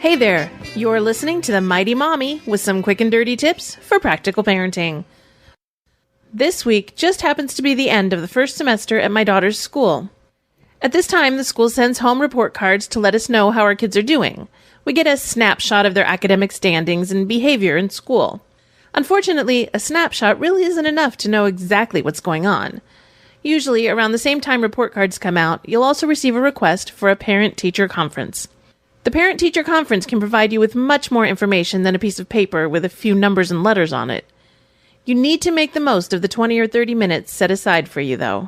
Hey there, you're listening to The Mighty Mommy with some quick and dirty tips for practical parenting. This week just happens to be the end of the first semester at my daughter's school. At this time, the school sends home report cards to let us know how our kids are doing. We get a snapshot of their academic standings and behavior in school. Unfortunately, a snapshot really isn't enough to know exactly what's going on. Usually, around the same time report cards come out, you'll also receive a request for a parent-teacher conference. The parent-teacher conference can provide you with much more information than a piece of paper with a few numbers and letters on it. You need to make the most of the 20 or 30 minutes set aside for you, though.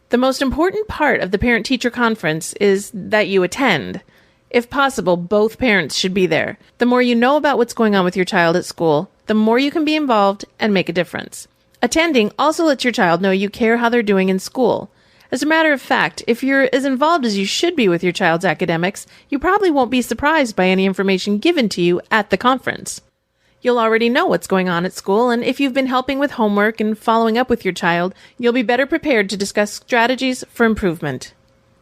The most important part of the parent-teacher conference is that you attend. If possible, both parents should be there. The more you know about what's going on with your child at school, the more you can be involved and make a difference. Attending also lets your child know you care how they're doing in school. As a matter of fact, if you're as involved as you should be with your child's academics, you probably won't be surprised by any information given to you at the conference. You'll already know what's going on at school, and if you've been helping with homework and following up with your child, you'll be better prepared to discuss strategies for improvement.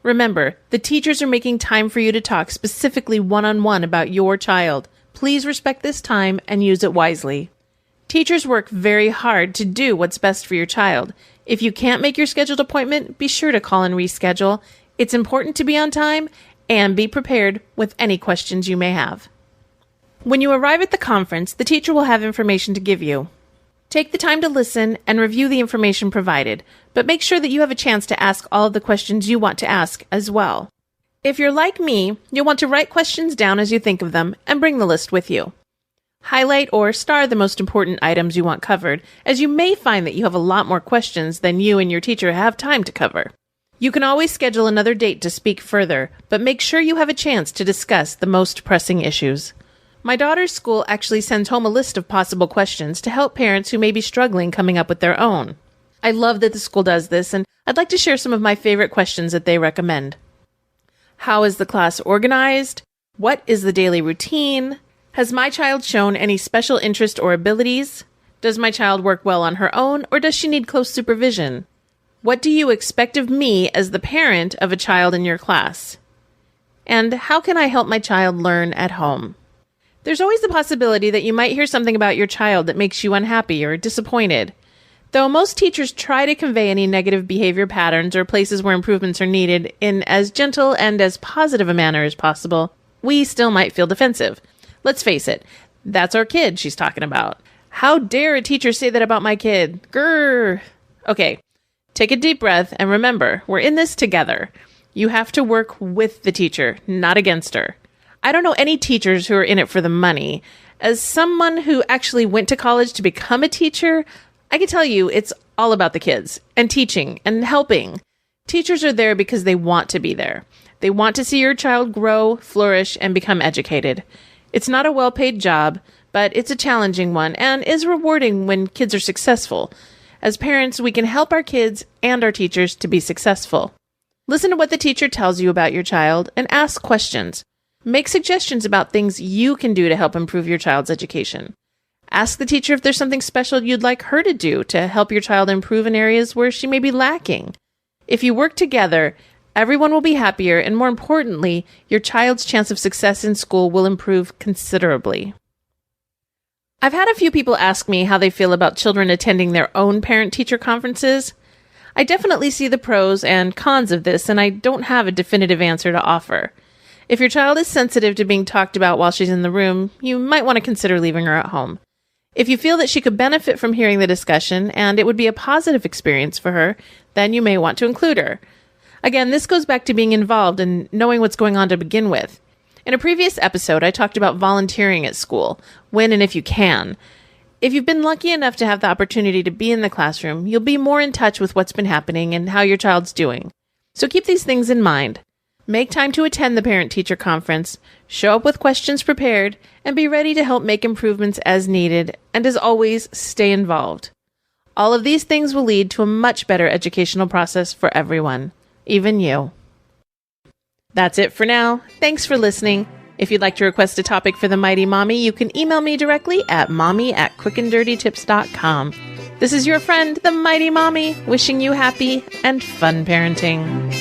Remember, the teachers are making time for you to talk specifically one-on-one about your child. Please respect this time and use it wisely. Teachers work very hard to do what's best for your child. If you can't make your scheduled appointment, be sure to call and reschedule. It's important to be on time and be prepared with any questions you may have. When you arrive at the conference, the teacher will have information to give you. Take the time to listen and review the information provided, but make sure that you have a chance to ask all of the questions you want to ask as well. If you're like me, you'll want to write questions down as you think of them and bring the list with you. Highlight or star the most important items you want covered, as you may find that you have a lot more questions than you and your teacher have time to cover. You can always schedule another date to speak further, but make sure you have a chance to discuss the most pressing issues. My daughter's school actually sends home a list of possible questions to help parents who may be struggling coming up with their own. I love that the school does this, and I'd like to share some of my favorite questions that they recommend. How is the class organized? What is the daily routine? Has my child shown any special interest or abilities? Does my child work well on her own, or does she need close supervision? What do you expect of me as the parent of a child in your class? And how can I help my child learn at home? There's always the possibility that you might hear something about your child that makes you unhappy or disappointed. Though most teachers try to convey any negative behavior patterns or places where improvements are needed in as gentle and as positive a manner as possible, we still might feel defensive. Let's face it, that's our kid she's talking about. How dare a teacher say that about my kid? Grrr. Okay, take a deep breath and remember, we're in this together. You have to work with the teacher, not against her. I don't know any teachers who are in it for the money. As someone who actually went to college to become a teacher, I can tell you it's all about the kids and teaching and helping. Teachers are there because they want to be there. They want to see your child grow, flourish, and become educated. It's not a well-paid job, but it's a challenging one and is rewarding when kids are successful. As parents, we can help our kids and our teachers to be successful. Listen to what the teacher tells you about your child and ask questions. Make suggestions about things you can do to help improve your child's education. Ask the teacher if there's something special you'd like her to do to help your child improve in areas where she may be lacking. If you work together, everyone will be happier, and more importantly, your child's chance of success in school will improve considerably. I've had a few people ask me how they feel about children attending their own parent-teacher conferences. I definitely see the pros and cons of this, and I don't have a definitive answer to offer. If your child is sensitive to being talked about while she's in the room, you might want to consider leaving her at home. If you feel that she could benefit from hearing the discussion and it would be a positive experience for her, then you may want to include her. Again, this goes back to being involved and knowing what's going on to begin with. In a previous episode, I talked about volunteering at school, when and if you can. If you've been lucky enough to have the opportunity to be in the classroom, you'll be more in touch with what's been happening and how your child's doing. So keep these things in mind. Make time to attend the parent-teacher conference, show up with questions prepared, and be ready to help make improvements as needed, and as always, stay involved. All of these things will lead to a much better educational process for everyone, even you. That's it for now. Thanks for listening. If you'd like to request a topic for the Mighty Mommy, you can email me directly at mommy@quickanddirtytips.com. This is your friend, the Mighty Mommy, wishing you happy and fun parenting.